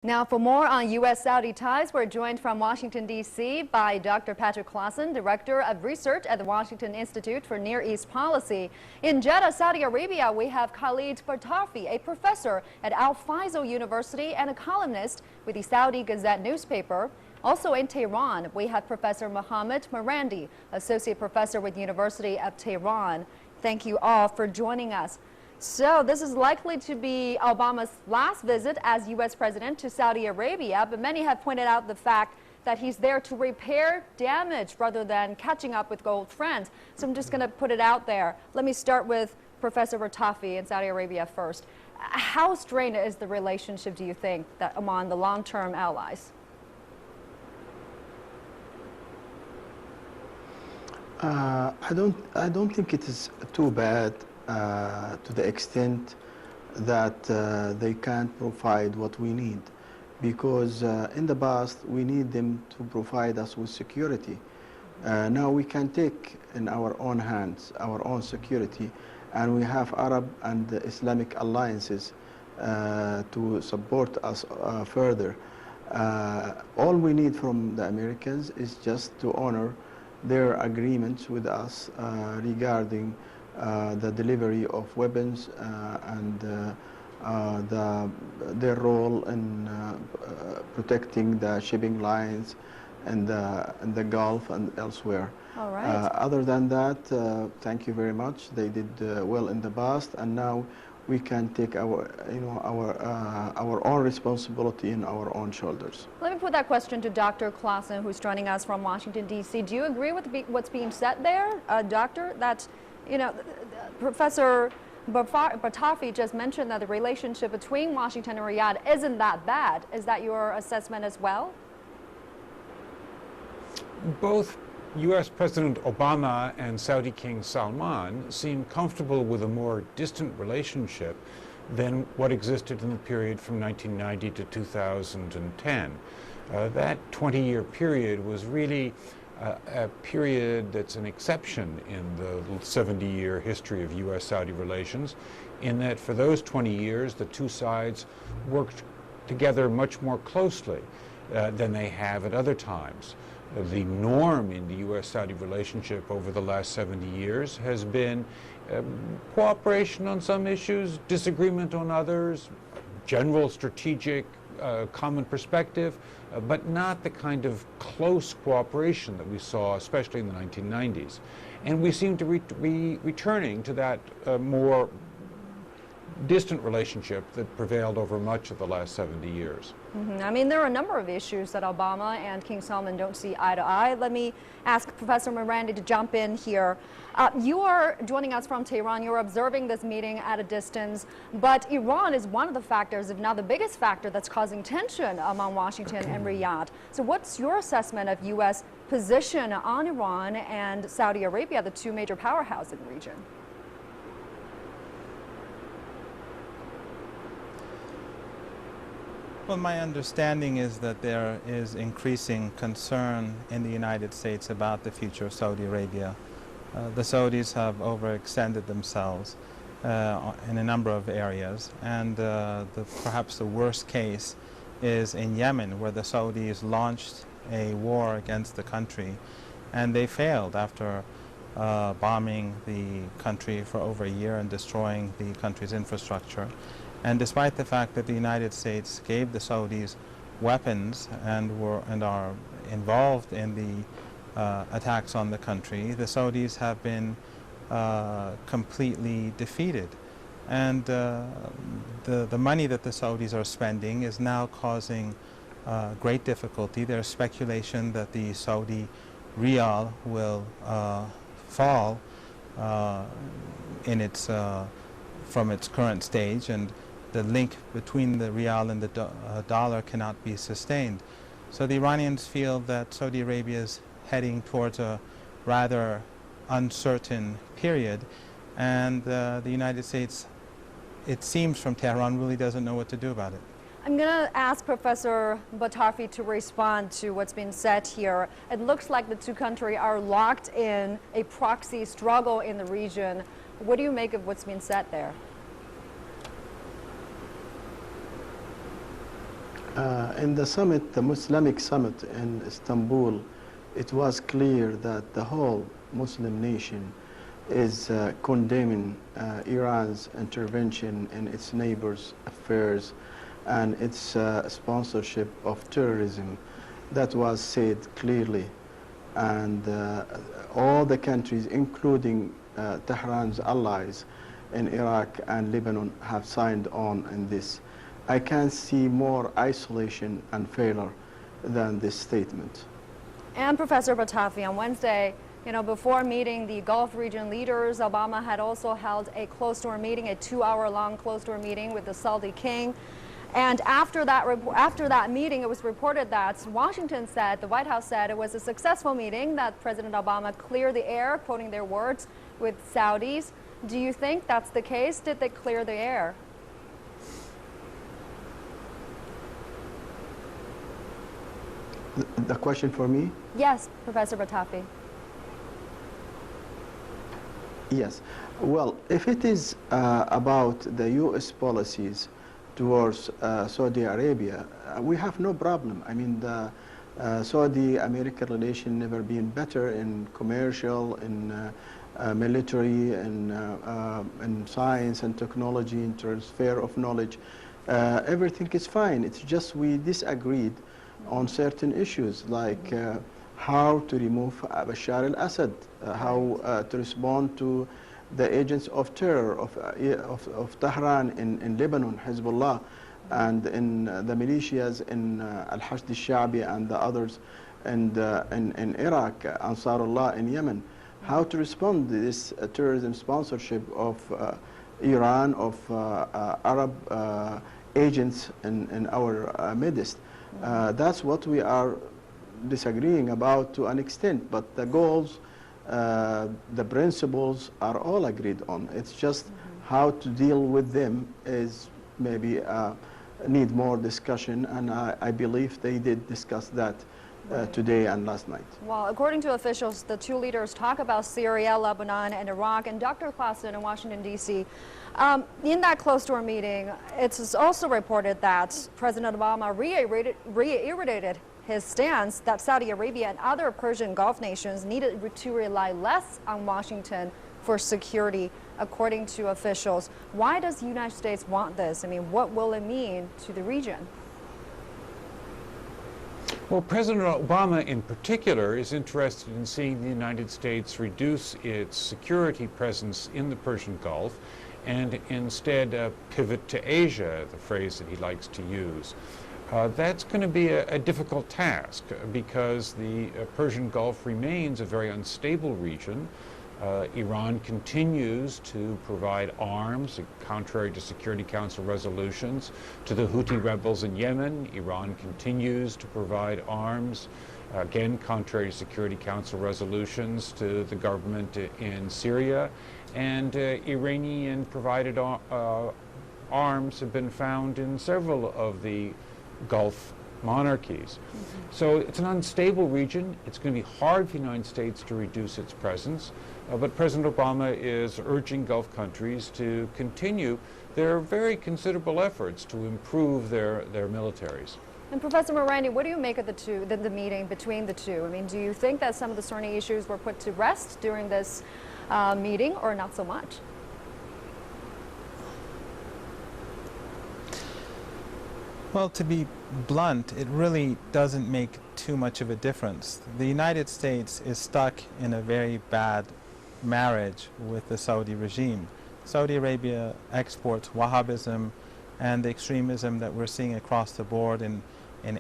Now, for more on U.S.-Saudi ties, we're joined from Washington, D.C. by Dr. Patrick Claassen, Director of Research at the Washington Institute for Near East Policy. In Jeddah, Saudi Arabia, we have Khalid Bartafi, a professor at Al Faisal University and a columnist with the Saudi Gazette newspaper. Also in Tehran, we have Professor Mohammad Marandi, Associate Professor with University of Tehran. Thank you all for joining us. So this is likely to be Obama's last visit as U.S. president to Saudi Arabia, but many have pointed out the fact that he's there to repair damage rather than catching up with old friends. So I'm just going to put it out there. Let me start with Professor Bartafi in Saudi Arabia first. How strained is the relationship, do you think, that among the long-term allies? I don't think it is too bad. To the extent that they can't provide what we need, because in the past we need them to provide us with security. Now we can take in our own hands our own security, and we have Arab and Islamic alliances to support us further. All we need from the Americans is just to honor their agreements with us regarding the delivery of weapons and their role in protecting the shipping lines in the Gulf and elsewhere. All right. Other than that, thank you very much. They did well in the past, and now we can take our own responsibility in our own shoulders. Let me put that question to Dr. Claassen, who's joining us from Washington, D.C. Do you agree with what's being said there, Doctor? That, you know, Professor Bartafi just mentioned that the relationship between Washington and Riyadh isn't that bad. Is that your assessment as well? Both U.S. President Obama and Saudi King Salman seem comfortable with a more distant relationship than what existed in the period from 1990 to 2010. That 20-year period was really a period that's an exception in the 70-year history of U.S.-Saudi relations, in that for those 20 years the two sides worked together much more closely than they have at other times. The norm in the U.S.-Saudi relationship over the last 70 years has been cooperation on some issues, disagreement on others, general strategic common perspective, but not the kind of close cooperation that we saw, especially in the 1990s. And we seem to be returning to that more distant relationship that prevailed over much of the last 70 years. I mean, there are a number of issues that Obama and King Salman don't see eye to eye. Let me ask Professor Marandi to jump in here. You are joining us from Tehran. You're observing this meeting at a distance, but Iran is one of the factors, if not the biggest factor, that's causing tension among Washington and Riyadh. So what's your assessment of U.S. position on Iran and Saudi Arabia, the two major powerhouses in the region? Well, my understanding is that there is increasing concern in the United States about the future of Saudi Arabia. The Saudis have overextended themselves in a number of areas, and perhaps the worst case is in Yemen, where the Saudis launched a war against the country, and they failed after bombing the country for over a year and destroying the country's infrastructure. And despite the fact that the United States gave the Saudis weapons and are involved in the attacks on the country, the Saudis have been completely defeated. And the money that the Saudis are spending is now causing great difficulty. There's speculation that the Saudi rial will fall in from its current stage, and the link between the rial and the dollar cannot be sustained. So the Iranians feel that Saudi Arabia is heading towards a rather uncertain period, and the United States, it seems from Tehran, really doesn't know what to do about it. I'm going to ask Professor Bartafi to respond to what's been said here. It looks like the two countries are locked in a proxy struggle in the region. What do you make of what's been said there? In the summit, the Islamic summit in Istanbul, it was clear that the whole Muslim nation is condemning Iran's intervention in its neighbors' affairs and its sponsorship of terrorism. That was said clearly. And all the countries, including Tehran's allies in Iraq and Lebanon, have signed on in this. I can't see more isolation and failure than this statement. And Professor Batafi, on Wednesday, before meeting the Gulf region leaders, Obama had also held a closed-door meeting, a 2-hour-long closed-door meeting with the Saudi king. And after that meeting, it was reported that Washington said, the White House said, it was a successful meeting, that President Obama cleared the air, quoting their words, with Saudis. Do you think that's the case? Did they clear the air? The question for me? Yes, Professor Batafi. Yes. Well, if it is about the U.S. policies towards Saudi Arabia, we have no problem. I mean, the Saudi-American relation never been better in commercial, in military, in science and technology, in transfer of knowledge. Everything is fine. It's just we disagreed on certain issues like how to remove Bashar al-Assad, how to respond to the agents of terror of Tehran in Lebanon, Hezbollah, and in the militias in Al-Hashd al-Sha'bi and the others, and in Iraq, Ansarullah in Yemen. How to respond to this terrorism sponsorship of Iran, of Arab agents in our midst. That's what we are disagreeing about to an extent, but the goals, the principles are all agreed on. It's just how to deal with them is maybe need more discussion, and I believe they did discuss that today and last night. Well, according to officials, the two leaders talk about Syria, Lebanon, and Iraq. And Dr. Claassen in Washington, D.C., in that closed-door meeting, it's also reported that President Obama reiterated his stance that Saudi Arabia and other Persian Gulf nations needed to rely less on Washington for security, according to officials. Why does the United States want this? I mean, what will it mean to the region? Well, President Obama in particular is interested in seeing the United States reduce its security presence in the Persian Gulf and instead pivot to Asia, the phrase that he likes to use. That's going to be a difficult task because the Persian Gulf remains a very unstable region. Iran continues to provide arms, contrary to Security Council resolutions, to the Houthi rebels in Yemen. Iran continues to provide arms, again, contrary to Security Council resolutions, to the government in Syria. And Iranian-provided arms have been found in several of the Gulf monarchies. So it's an unstable region. It's going to be hard for the United States to reduce its presence, but President Obama is urging Gulf countries to continue their very considerable efforts to improve their militaries. And Professor Morandi, what do you make of the meeting between the two? I mean, do you think that some of the thorny issues were put to rest during this meeting, or not so much? Well, to be blunt, it really doesn't make too much of a difference. The United States is stuck in a very bad marriage with the Saudi regime. Saudi Arabia exports Wahhabism and the extremism that we're seeing across the board in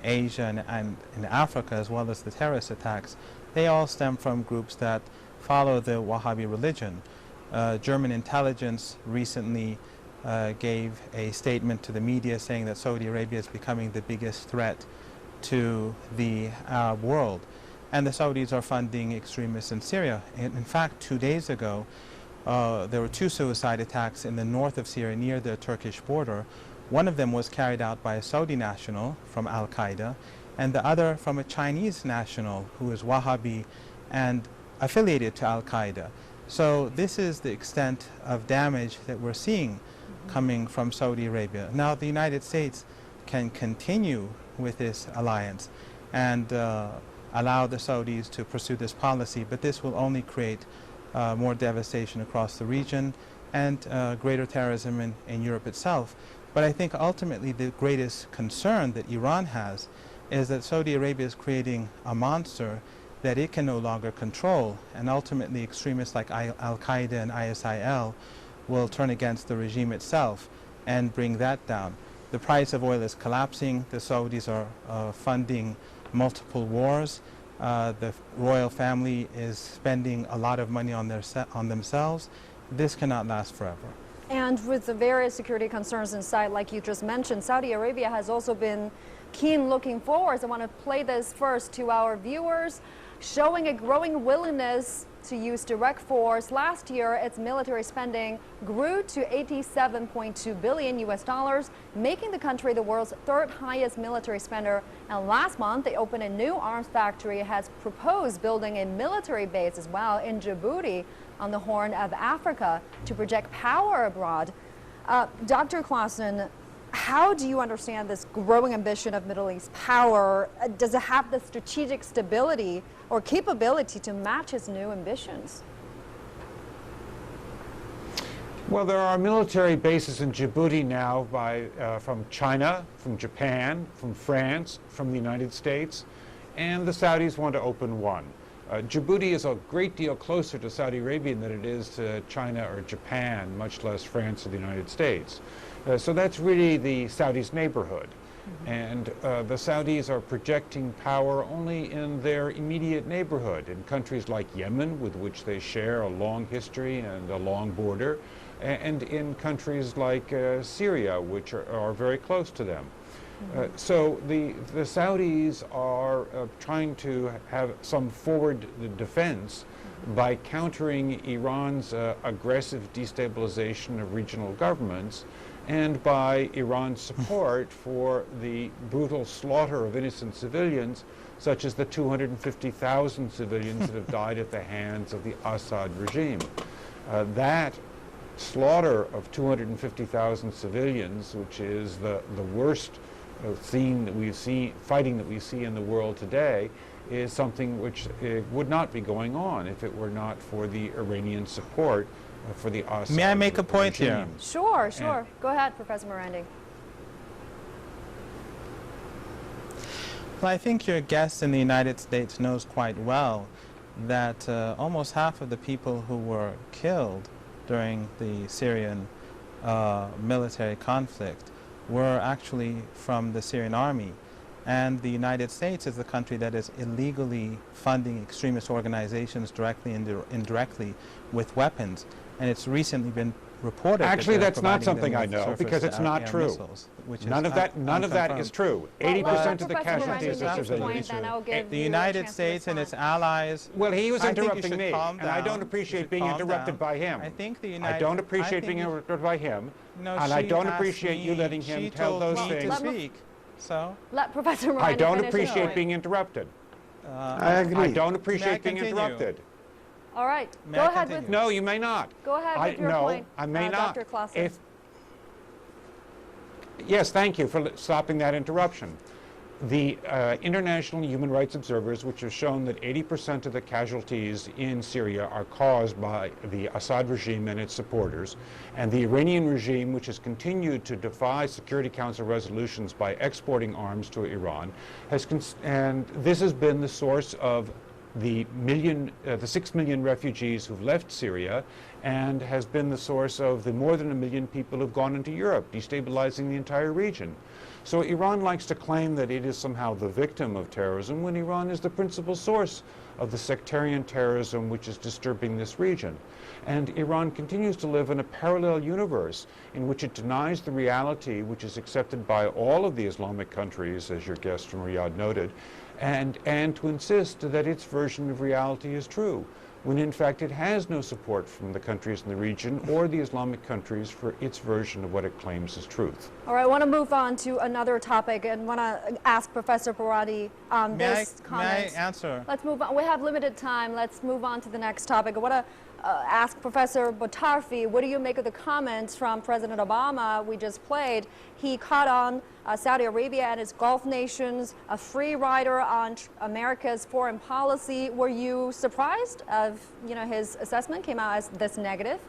Asia and in Africa, as well as the terrorist attacks. They all stem from groups that follow the Wahhabi religion. German intelligence recently gave a statement to the media saying that Saudi Arabia is becoming the biggest threat to the Arab world. And the Saudis are funding extremists in Syria. In fact, 2 days ago, there were 2 suicide attacks in the north of Syria near the Turkish border. One of them was carried out by a Saudi national from Al-Qaeda, and the other from a Chinese national who is Wahhabi and affiliated to Al-Qaeda. So this is the extent of damage that we're seeing coming from Saudi Arabia. Now, the United States can continue with this alliance and allow the Saudis to pursue this policy, but this will only create more devastation across the region and greater terrorism in Europe itself. But I think ultimately the greatest concern that Iran has is that Saudi Arabia is creating a monster that it can no longer control, and ultimately extremists like Al-Qaeda and ISIL will turn against the regime itself and bring that down. The price of oil is collapsing. The Saudis are funding multiple wars. The royal family is spending a lot of money on themselves. This cannot last forever. And with the various security concerns in sight, like you just mentioned, Saudi Arabia has also been keen looking forward. I want to play this first to our viewers, showing a growing willingness to use direct force. Last year, its military spending grew to $87.2 billion US, making the country the world's third highest military spender. And last month, they opened a new arms factory, has proposed building a military base as well in Djibouti on the Horn of Africa to project power abroad. Dr. Claassen, how do you understand this growing ambition of Middle East power? Does it have the strategic stability or capability to match its new ambitions? Well, there are military bases in Djibouti now from China, from Japan, from France, from the United States, and the Saudis want to open one. Djibouti is a great deal closer to Saudi Arabia than it is to China or Japan, much less France or the United States. So that's really the Saudis' neighborhood. And the Saudis are projecting power only in their immediate neighborhood, in countries like Yemen, with which they share a long history and a long border, and in countries like Syria, which are very close to them. So the Saudis are trying to have some forward defense by countering Iran's aggressive destabilization of regional governments and by Iran's support for the brutal slaughter of innocent civilians, such as the 250,000 civilians that have died at the hands of the Assad regime. That slaughter of 250,000 civilians, which is the worst fighting that we see in the world today, is something which would not be going on if it were not for the Iranian support for the Assad. May I make a point here? Sure. Go ahead, Professor Morandi. Well, I think your guest in the United States knows quite well that almost half of the people who were killed during the Syrian military conflict were actually from the Syrian army. And the United States is the country that is illegally funding extremist organizations directly and indirectly with weapons. And it's recently been reported. Actually, that that's not something I know, because it's not true. Missiles, none of that is true. 80% of the casualties are civilians. The United States and its allies. Well, he was interrupting me, and I don't appreciate being interrupted by him. I don't appreciate being interrupted by him, and I don't appreciate you letting him tell those things. So let Professor Morandi I don't finish his appreciate point. being interrupted. I agree. I don't appreciate being interrupted. All right, May go I ahead continue? with. No, you may not. Go ahead with your point. No, I may not. Dr. Claassen. Yes, thank you for stopping that interruption. The international human rights observers, which have shown that 80% of the casualties in Syria are caused by the Assad regime and its supporters, and the Iranian regime, which has continued to defy Security Council resolutions by exporting arms to Iran, and this has been the source of the 6 million refugees who've left Syria, and has been the source of the more than 1 million people who've gone into Europe, destabilizing the entire region. So Iran likes to claim that it is somehow the victim of terrorism, when Iran is the principal source of the sectarian terrorism which is disturbing this region. And Iran continues to live in a parallel universe in which it denies the reality which is accepted by all of the Islamic countries, as your guest from Riyadh noted, and to insist that its version of reality is true, when in fact it has no support from the countries in the region or the Islamic countries for its version of what it claims is truth. All right, I want to move on to another topic and want to ask Professor Morandi this comment. May I answer? Let's move on. We have limited time. Let's move on to the next topic. I want to ask Professor Botarfi, what do you make of the comments from President Obama we just played? He caught on Saudi Arabia and its Gulf nations, a free rider on America's foreign policy. Were you surprised of, his assessment came out as this negative?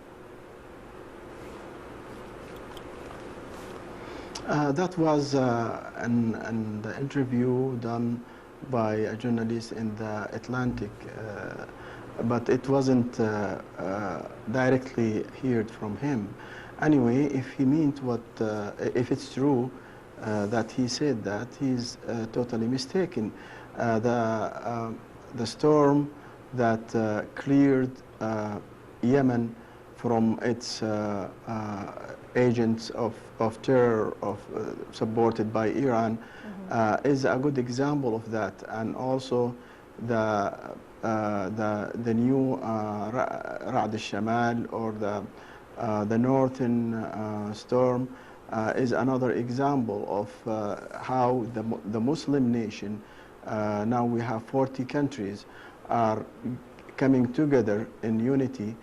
That was an interview done by a journalist in the Atlantic, but it wasn't directly heard from him. Anyway, if he meant if it's true that he said that, he's totally mistaken. The storm that cleared Yemen from its agents of terror supported by Iran is a good example of that, and also the new Ra'd al-Shamal, or the northern storm, is another example of how the Muslim nation, now we have 40 countries, are coming together in unity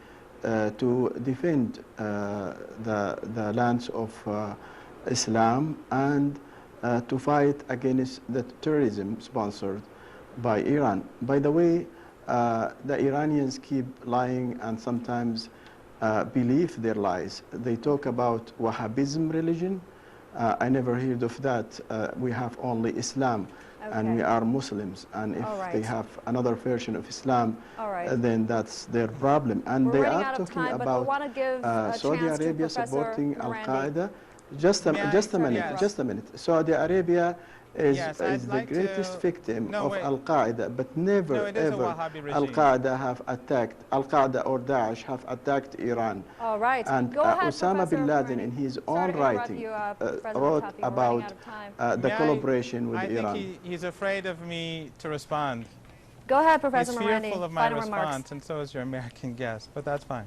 to defend the lands of Islam, and to fight against the terrorism sponsored by Iran. By the way, the Iranians keep lying and sometimes believe their lies. They talk about Wahhabism religion. I never heard of that. We have only Islam. Okay. And we are Muslims, and if they have another version of Islam, then that's their problem. And they are talking about Saudi Arabia supporting Al-Qaeda. Just a minute. Saudi Arabia is the greatest victim of Al-Qaeda, but never ever Al-Qaeda have attacked, Al-Qaeda or Daesh have attacked Iran. All right. And Osama bin Laden, in his own writing, wrote about the collaboration with Iran. I think he's afraid of me to respond. Go ahead, Professor He's Morandi. fearful of my response, and so is your American guest, but that's fine.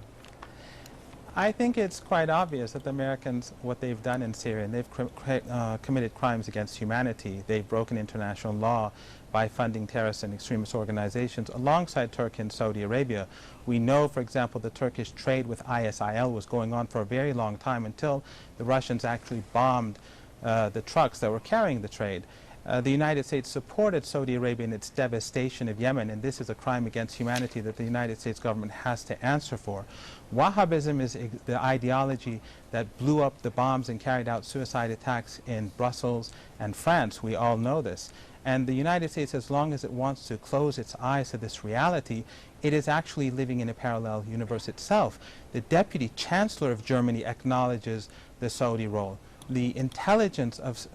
I think it's quite obvious that the Americans, what they've done in Syria, and they've committed crimes against humanity. They've broken international law by funding terrorist and extremist organizations alongside Turkey and Saudi Arabia. We know, for example, the Turkish trade with ISIL was going on for a very long time until the Russians actually bombed the trucks that were carrying the trade. The United States supported Saudi Arabia in its devastation of Yemen, and this is a crime against humanity that the United States government has to answer for. Wahhabism is the ideology that blew up the bombs and carried out suicide attacks in Brussels and France. We all know this. And the United States, as long as it wants to close its eyes to this reality, it is actually living in a parallel universe itself. The Deputy Chancellor of Germany acknowledges the Saudi role. The intelligence of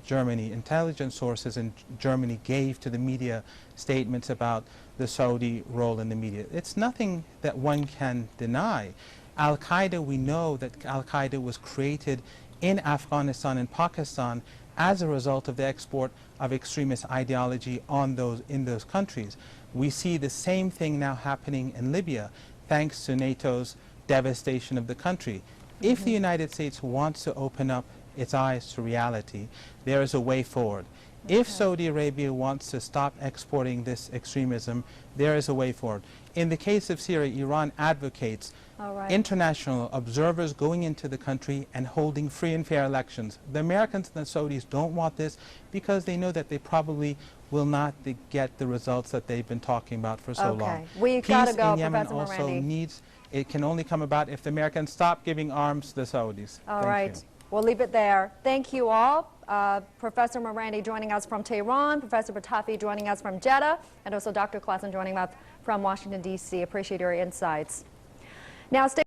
Germany, intelligence sources in Germany gave to the media statements about the Saudi role in the media. It's nothing that one can deny. Al-Qaeda, we know that Al-Qaeda was created in Afghanistan and Pakistan as a result of the export of extremist ideology in those countries. We see the same thing now happening in Libya, thanks to NATO's devastation of the country. If the United States wants to open up its eyes to reality, there is a way forward. If Saudi Arabia wants to stop exporting this extremism, there is a way forward. In the case of Syria, Iran advocates international observers going into the country and holding free and fair elections. The Americans and the Saudis don't want this because they know that they probably will not get the results that they've been talking about for so long. We've got to go, Peace in Yemen Professor also Morandi. it can only come about if the Americans stop giving arms to the Saudis. All right. We'll leave it there. Thank you all. Professor Morandi joining us from Tehran, Professor Botarfi joining us from Jeddah, and also Dr. Klassen joining us from Washington, D.C. Appreciate your insights. Now, stay